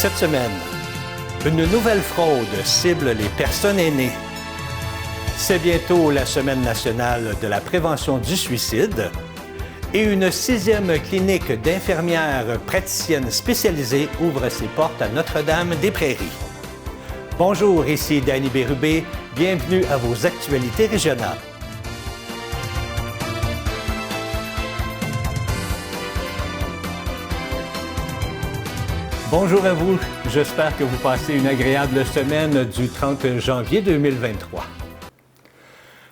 Cette semaine, une nouvelle fraude cible les personnes aînées. C'est bientôt la Semaine nationale de la prévention du suicide et une 6e clinique d'infirmières praticiennes spécialisées ouvre ses portes à Notre-Dame-des-Prairies. Bonjour, ici Danny Bérubé. Bienvenue à vos actualités régionales. Bonjour à vous, j'espère que vous passez une agréable semaine du 30 janvier 2023.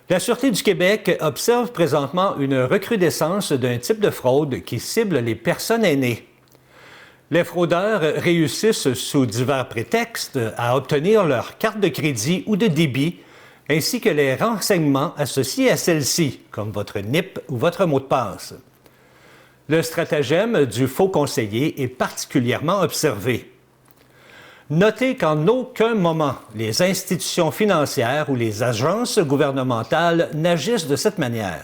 La Sûreté du Québec observe présentement une recrudescence d'un type de fraude qui cible les personnes aînées. Les fraudeurs réussissent sous divers prétextes à obtenir leur carte de crédit ou de débit, ainsi que les renseignements associés à celle-ci, comme votre NIP ou votre mot de passe. Le stratagème du faux conseiller est particulièrement observé. Notez qu'en aucun moment, les institutions financières ou les agences gouvernementales n'agissent de cette manière.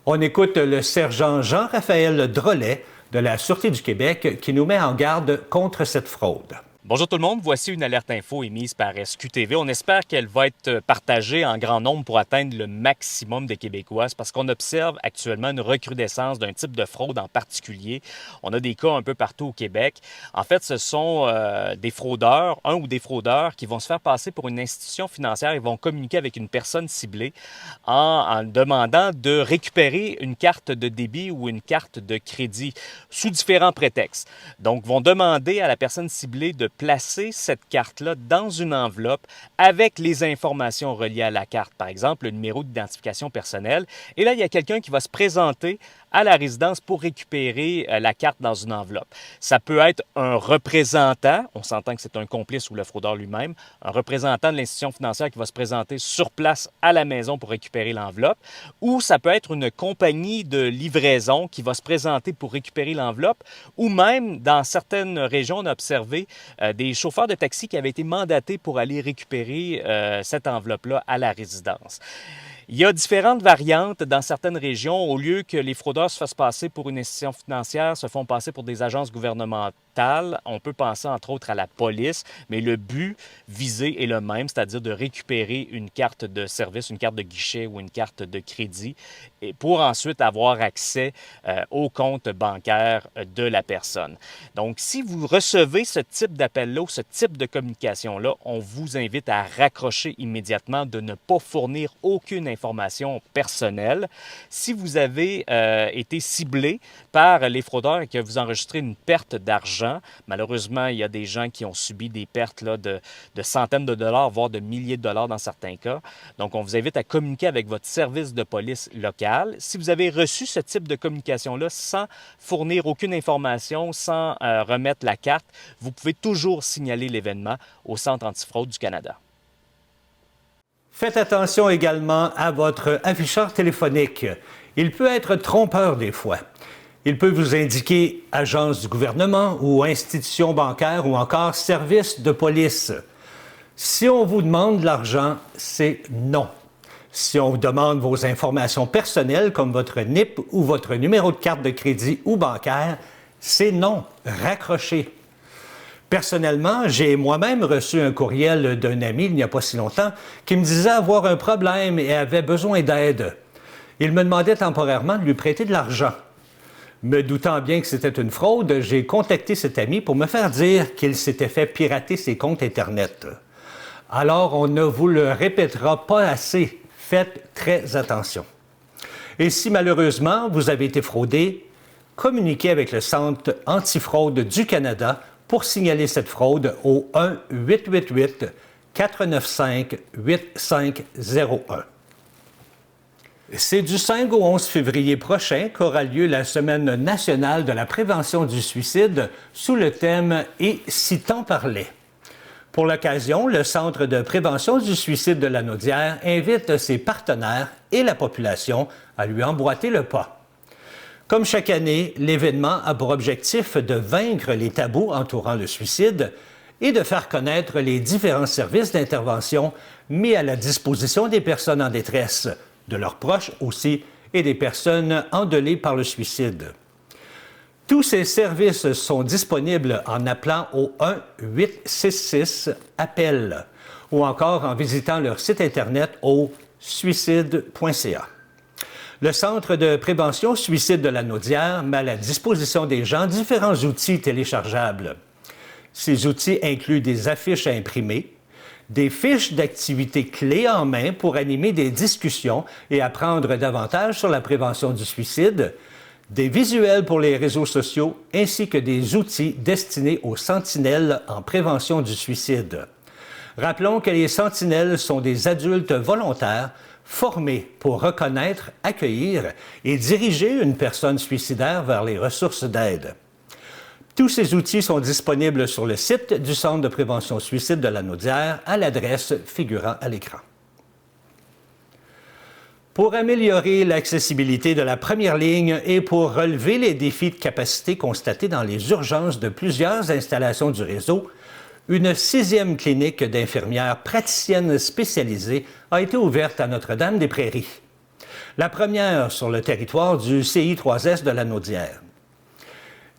On écoute le sergent Jean-Raphaël Drolet de la Sûreté du Québec qui nous met en garde contre cette fraude. Bonjour tout le monde, voici une alerte info émise par SQTV. On espère qu'elle va être partagée en grand nombre pour atteindre le maximum de Québécois parce qu'on observe actuellement une recrudescence d'un type de fraude en particulier. On a des cas un peu partout au Québec. En fait, ce sont des fraudeurs, un ou des fraudeurs qui vont se faire passer pour une institution financière et vont communiquer avec une personne ciblée en demandant de récupérer une carte de débit ou une carte de crédit sous différents prétextes. Donc, vont demander à la personne ciblée de placer cette carte-là dans une enveloppe avec les informations reliées à la carte, par exemple le numéro d'identification personnelle. Et là, il y a quelqu'un qui va se présenter à la résidence pour récupérer la carte dans une enveloppe. Ça peut être un représentant, on s'entend que c'est un complice ou le fraudeur lui-même, un représentant de l'institution financière qui va se présenter sur place à la maison pour récupérer l'enveloppe, ou ça peut être une compagnie de livraison qui va se présenter pour récupérer l'enveloppe, ou même, dans certaines régions, on a observé des chauffeurs de taxi qui avaient été mandatés pour aller récupérer cette enveloppe-là à la résidence. Il y a différentes variantes dans certaines régions. Au lieu que les fraudeurs se fassent passer pour une institution financière, se font passer pour des agences gouvernementales. On peut penser entre autres à la police, mais le but visé est le même, c'est-à-dire de récupérer une carte de service, une carte de guichet ou une carte de crédit et pour ensuite avoir accès au compte bancaire de la personne. Donc, si vous recevez ce type d'appel-là ou ce type de communication-là, on vous invite à raccrocher immédiatement, de ne pas fournir aucune information personnelle. Si vous avez été ciblé par les fraudeurs et que vous enregistrez une perte d'argent, malheureusement, il y a des gens qui ont subi des pertes là, de centaines de dollars, voire de milliers de dollars dans certains cas. Donc, on vous invite à communiquer avec votre service de police local. Si vous avez reçu ce type de communication-là sans fournir aucune information, sans remettre la carte, vous pouvez toujours signaler l'événement au Centre antifraude du Canada. Faites attention également à votre afficheur téléphonique. Il peut être trompeur des fois. Il peut vous indiquer agence du gouvernement ou institution bancaire ou encore service de police. Si on vous demande de l'argent, c'est non. Si on vous demande vos informations personnelles comme votre NIP ou votre numéro de carte de crédit ou bancaire, c'est non. Raccrochez. Personnellement, j'ai moi-même reçu un courriel d'un ami il n'y a pas si longtemps qui me disait avoir un problème et avait besoin d'aide. Il me demandait temporairement de lui prêter de l'argent. Me doutant bien que c'était une fraude, j'ai contacté cet ami pour me faire dire qu'il s'était fait pirater ses comptes Internet. Alors, on ne vous le répétera pas assez. Faites très attention. Et si malheureusement vous avez été fraudé, communiquez avec le Centre antifraude du Canada pour signaler cette fraude au 1-888-495-8501. C'est du 5 au 11 février prochain qu'aura lieu la Semaine nationale de la prévention du suicide sous le thème « Et si t'en parlais ». Pour l'occasion, le Centre de prévention du suicide de la Naudière invite ses partenaires et la population à lui emboîter le pas. Comme chaque année, l'événement a pour objectif de vaincre les tabous entourant le suicide et de faire connaître les différents services d'intervention mis à la disposition des personnes en détresse, de leurs proches aussi, et des personnes endeuillées par le suicide. Tous ces services sont disponibles en appelant au 1-866-APPEL ou encore en visitant leur site Internet au suicide.ca. Le Centre de prévention suicide de la Naudière met à la disposition des gens différents outils téléchargeables. Ces outils incluent des affiches à imprimer, des fiches d'activités clés en main pour animer des discussions et apprendre davantage sur la prévention du suicide, des visuels pour les réseaux sociaux ainsi que des outils destinés aux sentinelles en prévention du suicide. Rappelons que les sentinelles sont des adultes volontaires formés pour reconnaître, accueillir et diriger une personne suicidaire vers les ressources d'aide. Tous ces outils sont disponibles sur le site du Centre de prévention suicide de la Naudière à l'adresse figurant à l'écran. Pour améliorer l'accessibilité de la première ligne et pour relever les défis de capacité constatés dans les urgences de plusieurs installations du réseau, une 6e clinique d'infirmières praticiennes spécialisées a été ouverte à Notre-Dame-des-Prairies. La première sur le territoire du CI3S de la Naudière.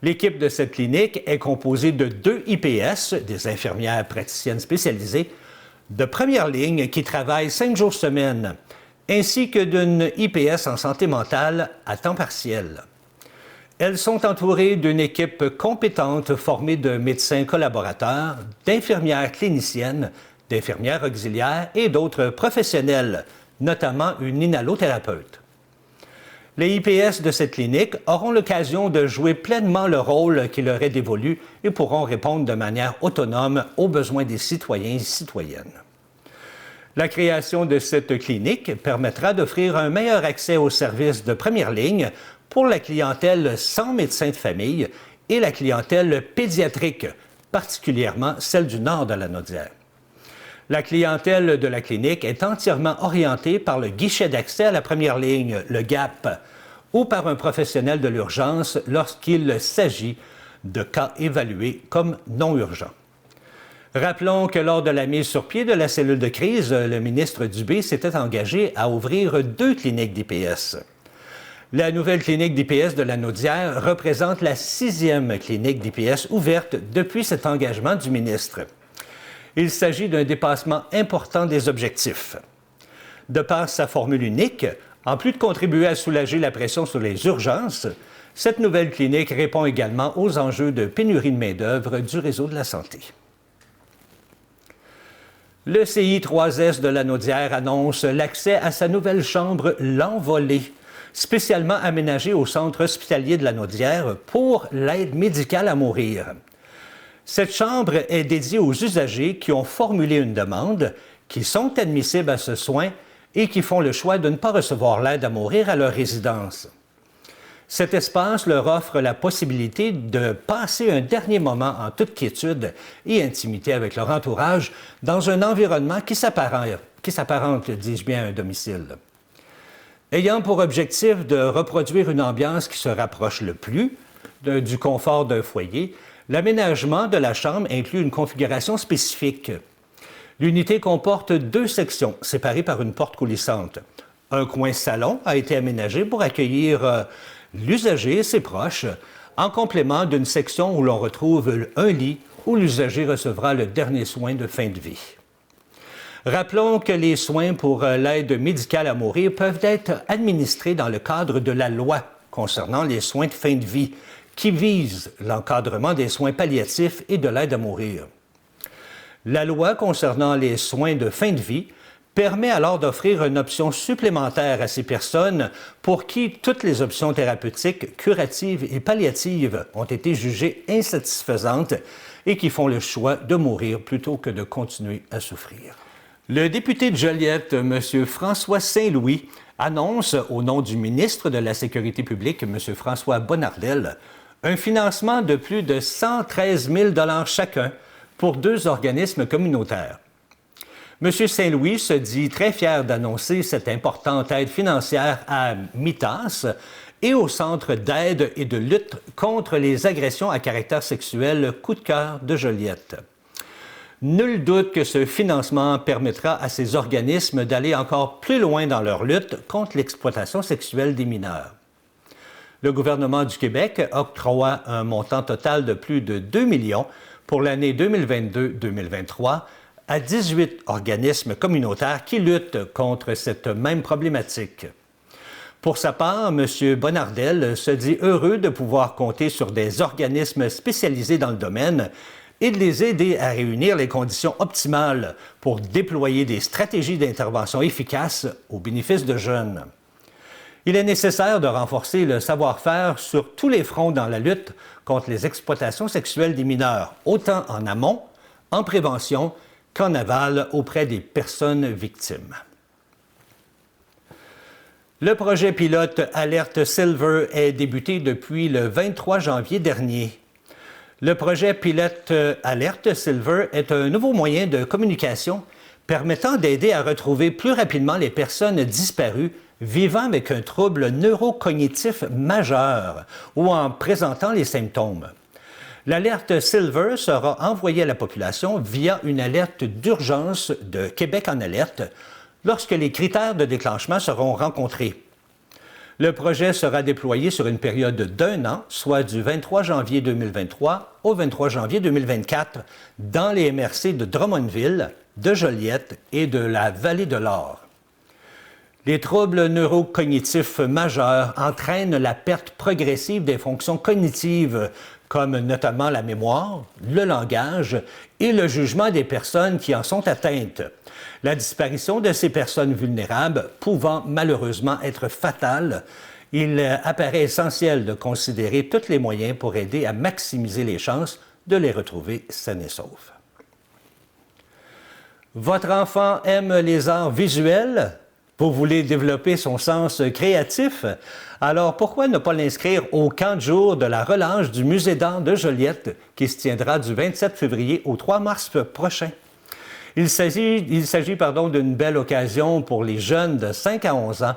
L'équipe de cette clinique est composée de 2 IPS, des infirmières praticiennes spécialisées, de première ligne qui travaillent 5 jours semaine, ainsi que d'une IPS en santé mentale à temps partiel. Elles sont entourées d'une équipe compétente formée de médecins collaborateurs, d'infirmières cliniciennes, d'infirmières auxiliaires et d'autres professionnels, notamment une inhalothérapeute. Les IPS de cette clinique auront l'occasion de jouer pleinement le rôle qui leur est dévolu et pourront répondre de manière autonome aux besoins des citoyens et citoyennes. La création de cette clinique permettra d'offrir un meilleur accès aux services de première ligne pour la clientèle sans médecin de famille et la clientèle pédiatrique, particulièrement celle du nord de la Naudière. La clientèle de la clinique est entièrement orientée par le guichet d'accès à la première ligne, le GAP, ou par un professionnel de l'urgence lorsqu'il s'agit de cas évalués comme non urgents. Rappelons que lors de la mise sur pied de la cellule de crise, le ministre Dubé s'était engagé à ouvrir 2 cliniques d'IPS. La nouvelle clinique d'IPS de la Naudière représente la 6e clinique d'IPS ouverte depuis cet engagement du ministre. Il s'agit d'un dépassement important des objectifs. De par sa formule unique, en plus de contribuer à soulager la pression sur les urgences, cette nouvelle clinique répond également aux enjeux de pénurie de main-d'œuvre du réseau de la santé. Le CI3S de la Naudière annonce l'accès à sa nouvelle chambre L'Envolée, spécialement aménagée au centre hospitalier de la Naudière pour l'aide médicale à mourir. Cette chambre est dédiée aux usagers qui ont formulé une demande, qui sont admissibles à ce soin et qui font le choix de ne pas recevoir l'aide à mourir à leur résidence. Cet espace leur offre la possibilité de passer un dernier moment en toute quiétude et intimité avec leur entourage dans un environnement qui s'apparente, dis-je bien, à un domicile. Ayant pour objectif de reproduire une ambiance qui se rapproche le plus du confort d'un foyer, l'aménagement de la chambre inclut une configuration spécifique. L'unité comporte 2 sections séparées par une porte coulissante. Un coin salon a été aménagé pour accueillir l'usager et ses proches, en complément d'une section où l'on retrouve un lit où l'usager recevra le dernier soin de fin de vie. Rappelons que les soins pour l'aide médicale à mourir peuvent être administrés dans le cadre de la loi concernant les soins de fin de vie, qui vise l'encadrement des soins palliatifs et de l'aide à mourir. La loi concernant les soins de fin de vie permet alors d'offrir une option supplémentaire à ces personnes pour qui toutes les options thérapeutiques, curatives et palliatives ont été jugées insatisfaisantes et qui font le choix de mourir plutôt que de continuer à souffrir. Le député de Joliette, M. François Saint-Louis, annonce, au nom du ministre de la Sécurité publique, M. François Bonnardel, un financement de plus de 113 000 $ chacun pour 2 organismes communautaires. M. Saint-Louis se dit très fier d'annoncer cette importante aide financière à MITAS et au Centre d'aide et de lutte contre les agressions à caractère sexuel Coup de cœur de Joliette. Nul doute que ce financement permettra à ces organismes d'aller encore plus loin dans leur lutte contre l'exploitation sexuelle des mineurs. Le gouvernement du Québec octroie un montant total de plus de 2 millions pour l'année 2022-2023 à 18 organismes communautaires qui luttent contre cette même problématique. Pour sa part, M. Bonnardel se dit heureux de pouvoir compter sur des organismes spécialisés dans le domaine et de les aider à réunir les conditions optimales pour déployer des stratégies d'intervention efficaces au bénéfice de jeunes. Il est nécessaire de renforcer le savoir-faire sur tous les fronts dans la lutte contre les exploitations sexuelles des mineurs, autant en amont, en prévention, qu'en aval auprès des personnes victimes. Le projet pilote Alerte Silver est débuté depuis le 23 janvier dernier. Le projet pilote Alerte Silver est un nouveau moyen de communication permettant d'aider à retrouver plus rapidement les personnes disparues vivant avec un trouble neurocognitif majeur ou en présentant les symptômes. L'alerte Silver sera envoyée à la population via une alerte d'urgence de Québec en alerte lorsque les critères de déclenchement seront rencontrés. Le projet sera déployé sur une période d'1 an, soit du 23 janvier 2023 au 23 janvier 2024, dans les MRC de Drummondville, de Joliette et de la Vallée de l'Or. Les troubles neurocognitifs majeurs entraînent la perte progressive des fonctions cognitives, comme notamment la mémoire, le langage et le jugement des personnes qui en sont atteintes. La disparition de ces personnes vulnérables pouvant malheureusement être fatale, il apparaît essentiel de considérer tous les moyens pour aider à maximiser les chances de les retrouver sains et saufs. Votre enfant aime les arts visuels? Vous voulez développer son sens créatif? Alors pourquoi ne pas l'inscrire au camp de jour de la relâche du Musée d'art de Joliette qui se tiendra du 27 février au 3 mars prochain? Il s'agit d'une belle occasion pour les jeunes de 5 à 11 ans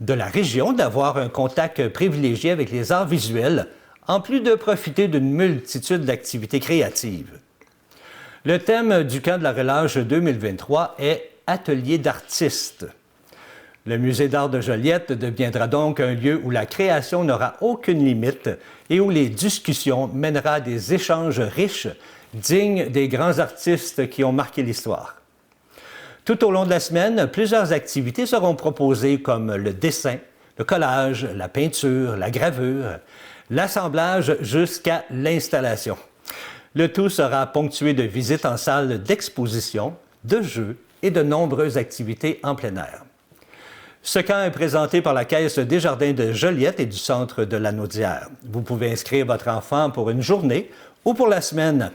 de la région d'avoir un contact privilégié avec les arts visuels, en plus de profiter d'une multitude d'activités créatives. Le thème du camp de la relâche 2023 est « Atelier d'artistes ». Le Musée d'art de Joliette deviendra donc un lieu où la création n'aura aucune limite et où les discussions mèneront à des échanges riches, dignes des grands artistes qui ont marqué l'histoire. Tout au long de la semaine, plusieurs activités seront proposées comme le dessin, le collage, la peinture, la gravure, l'assemblage jusqu'à l'installation. Le tout sera ponctué de visites en salle d'exposition, de jeux et de nombreuses activités en plein air. Ce camp est présenté par la Caisse des Jardins de Joliette et du Centre de la Naudière. Vous pouvez inscrire votre enfant pour une journée ou pour la semaine.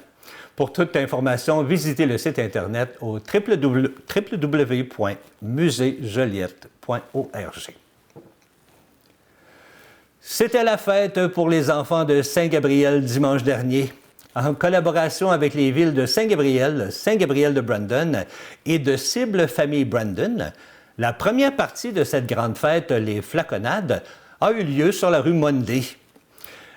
Pour toute information, visitez le site Internet au www.museejoliette.org. C'était la fête pour les enfants de Saint-Gabriel dimanche dernier. En collaboration avec les villes de Saint-Gabriel de Brandon et de Cible Famille Brandon, la première partie de cette grande fête, les flaconnades, a eu lieu sur la rue Monday.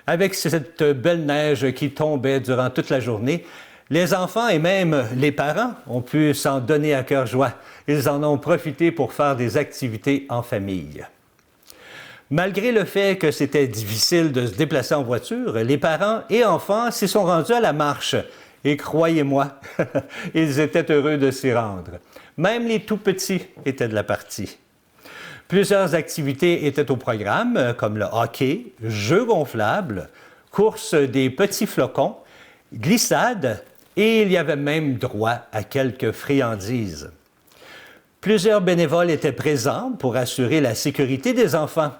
Avec cette belle neige qui tombait durant toute la journée, les enfants et même les parents ont pu s'en donner à cœur joie. Ils en ont profité pour faire des activités en famille. Malgré le fait que c'était difficile de se déplacer en voiture, les parents et enfants s'y sont rendus à la marche. Et croyez-moi, ils étaient heureux de s'y rendre. Même les tout-petits étaient de la partie. Plusieurs activités étaient au programme, comme le hockey, jeux gonflables, course des petits flocons, glissade, et il y avait même droit à quelques friandises. Plusieurs bénévoles étaient présents pour assurer la sécurité des enfants.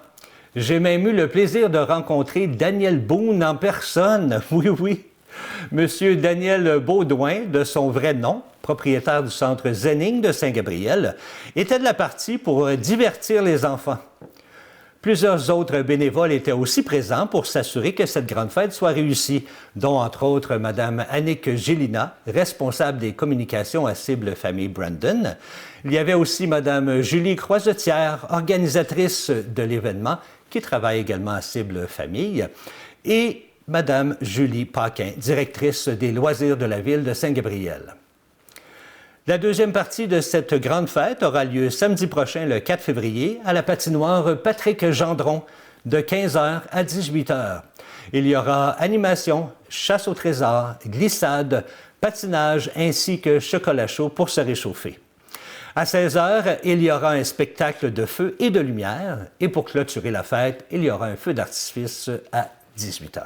J'ai même eu le plaisir de rencontrer Daniel Boone en personne. Oui. Monsieur Daniel Baudouin, de son vrai nom, propriétaire du centre Zenning de Saint-Gabriel, était de la partie pour divertir les enfants. Plusieurs autres bénévoles étaient aussi présents pour s'assurer que cette grande fête soit réussie, dont entre autres Mme Annick Gélina, responsable des communications à Cible Famille Brandon. Il y avait aussi Mme Julie Croisetière, organisatrice de l'événement, qui travaille également à Cible Famille, et Mme Julie Paquin, directrice des loisirs de la ville de Saint-Gabriel. La deuxième partie de cette grande fête aura lieu samedi prochain, le 4 février, à la patinoire Patrick Gendron de 15h à 18h. Il y aura animation, chasse au trésor, glissade, patinage ainsi que chocolat chaud pour se réchauffer. À 16h, il y aura un spectacle de feu et de lumière. Et pour clôturer la fête, il y aura un feu d'artifice à 18h.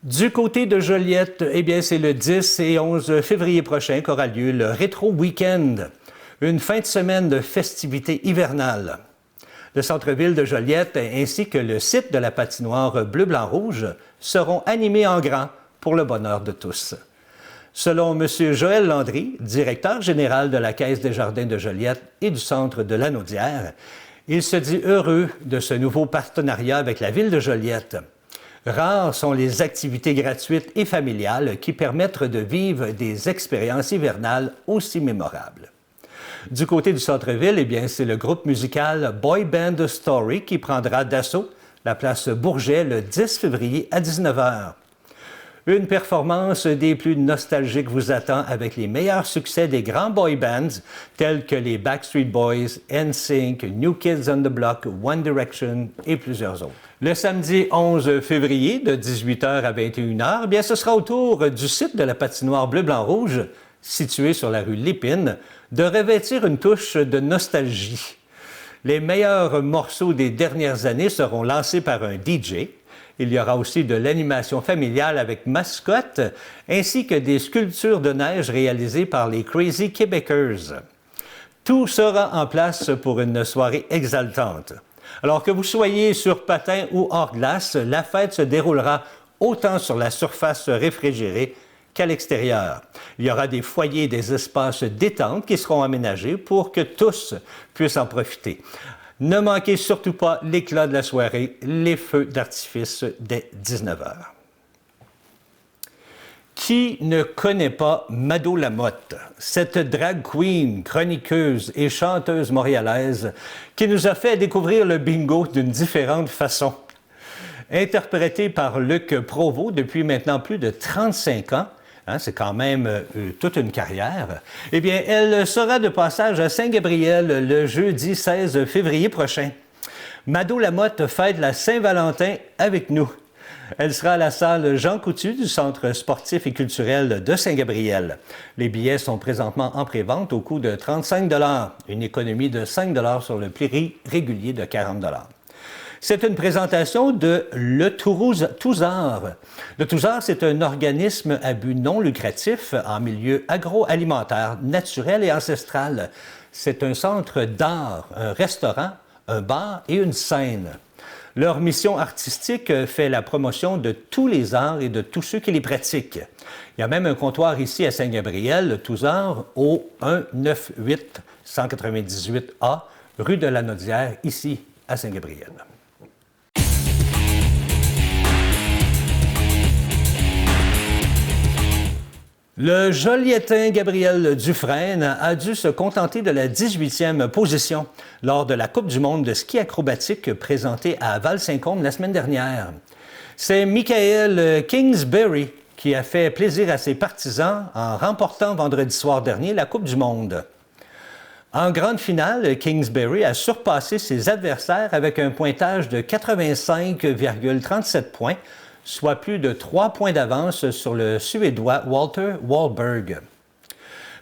Du côté de Joliette, eh bien, c'est le 10 et 11 février prochain qu'aura lieu le Rétro Week-end, une fin de semaine de festivités hivernales. Le centre-ville de Joliette ainsi que le site de la patinoire bleu-blanc-rouge seront animés en grand pour le bonheur de tous. Selon M. Joël Landry, directeur général de la Caisse des Jardins de Joliette et du Centre de Lanaudière, il se dit heureux de ce nouveau partenariat avec la ville de Joliette. Rares sont les activités gratuites et familiales qui permettent de vivre des expériences hivernales aussi mémorables. Du côté du centre-ville, eh bien, c'est le groupe musical Boy Band Story qui prendra d'assaut la place Bourget le 10 février à 19h. Une performance des plus nostalgiques vous attend avec les meilleurs succès des grands boy bands tels que les Backstreet Boys, NSYNC, New Kids on the Block, One Direction et plusieurs autres. Le samedi 11 février de 18h à 21h, bien, ce sera au tour du site de la patinoire bleu-blanc-rouge, situé sur la rue Lépine, de revêtir une touche de nostalgie. Les meilleurs morceaux des dernières années seront lancés par un DJ. Il y aura aussi de l'animation familiale avec mascotte, ainsi que des sculptures de neige réalisées par les Crazy Québécoises. Tout sera en place pour une soirée exaltante. Alors que vous soyez sur patin ou hors glace, la fête se déroulera autant sur la surface réfrigérée qu'à l'extérieur. Il y aura des foyers, des espaces détente qui seront aménagés pour que tous puissent en profiter. Ne manquez surtout pas l'éclat de la soirée, les feux d'artifice dès 19h. Qui ne connaît pas Mado Lamotte, cette drag queen, chroniqueuse et chanteuse montréalaise qui nous a fait découvrir le bingo d'une différente façon? Interprétée par Luc Provost depuis maintenant plus de 35 ans, c'est quand même toute une carrière. Eh bien, elle sera de passage à Saint-Gabriel le jeudi 16 février prochain. Mado Lamotte fête la Saint-Valentin avec nous. Elle sera à la salle Jean Coutu du Centre sportif et culturel de Saint-Gabriel. Les billets sont présentement en prévente au coût de 35 $, une économie de 5 $ sur le prix régulier de 40 $. C'est une présentation de Le Touzard. Le Touzard, c'est un organisme à but non lucratif en milieu agroalimentaire, naturel et ancestral. C'est un centre d'art, un restaurant, un bar et une scène. Leur mission artistique fait la promotion de tous les arts et de tous ceux qui les pratiquent. Il y a même un comptoir ici à Saint-Gabriel, le Touzard, au 198 198A, rue de la Naudière, ici à Saint-Gabriel. Le Joliettain Gabriel Dufresne a dû se contenter de la 18e position lors de la Coupe du monde de ski acrobatique présentée à Val-Saint-Côme la semaine dernière. C'est Michael Kingsbury qui a fait plaisir à ses partisans en remportant vendredi soir dernier la Coupe du monde. En grande finale, Kingsbury a surpassé ses adversaires avec un pointage de 85,37 points, soit plus de 3 points d'avance sur le Suédois Walter Wahlberg.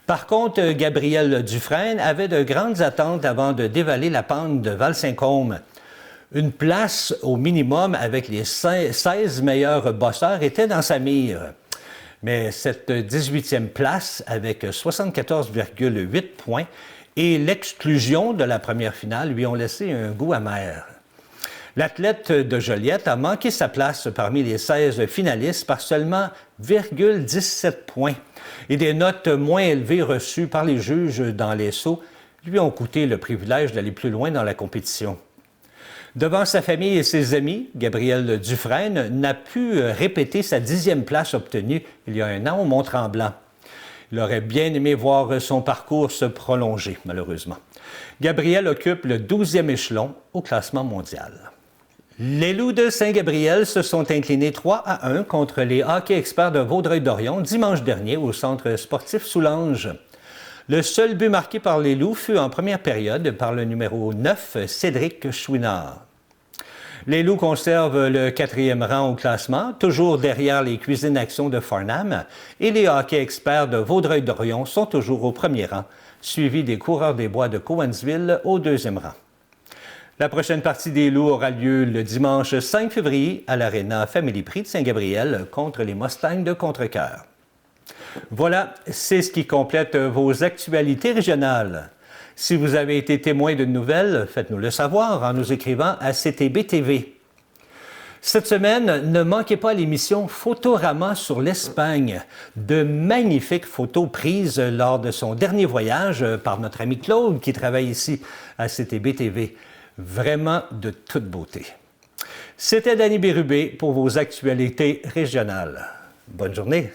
Par contre, Gabriel Dufresne avait de grandes attentes avant de dévaler la pente de Val-Saint-Côme. Une place au minimum avec les 16 meilleurs bosseurs était dans sa mire. Mais cette 18e place, avec 74,8 points, et l'exclusion de la première finale lui ont laissé un goût amer. L'athlète de Joliette a manqué sa place parmi les 16 finalistes par seulement 0,17 points. Et des notes moins élevées reçues par les juges dans les sauts lui ont coûté le privilège d'aller plus loin dans la compétition. Devant sa famille et ses amis, Gabriel Dufresne n'a pu répéter sa 10e place obtenue il y a un an au Mont-Tremblant. Il aurait bien aimé voir son parcours se prolonger, malheureusement. Gabriel occupe le 12e échelon au classement mondial. Les Loups de Saint-Gabriel se sont inclinés 3-1 contre les Hockey Experts de Vaudreuil-Dorion dimanche dernier au centre sportif Soulanges. Le seul but marqué par les Loups fut en première période par le numéro 9, Cédric Chouinard. Les Loups conservent le 4e rang au classement, toujours derrière les Cuisines Action de Farnham, et les Hockey Experts de Vaudreuil-Dorion sont toujours au 1er rang, suivis des Coureurs des Bois de Cowansville au 2e rang. La prochaine partie des Loups aura lieu le dimanche 5 février à l'Arena Family Prix de Saint-Gabriel contre les Mustangs de Contrecœur. Voilà, c'est ce qui complète vos actualités régionales. Si vous avez été témoin d'une nouvelle, faites-nous le savoir en nous écrivant à CTB TV. Cette semaine, ne manquez pas l'émission Photorama sur l'Espagne. De magnifiques photos prises lors de son dernier voyage par notre ami Claude qui travaille ici à CTB TV. Vraiment de toute beauté. C'était Danny Bérubé pour vos actualités régionales. Bonne journée.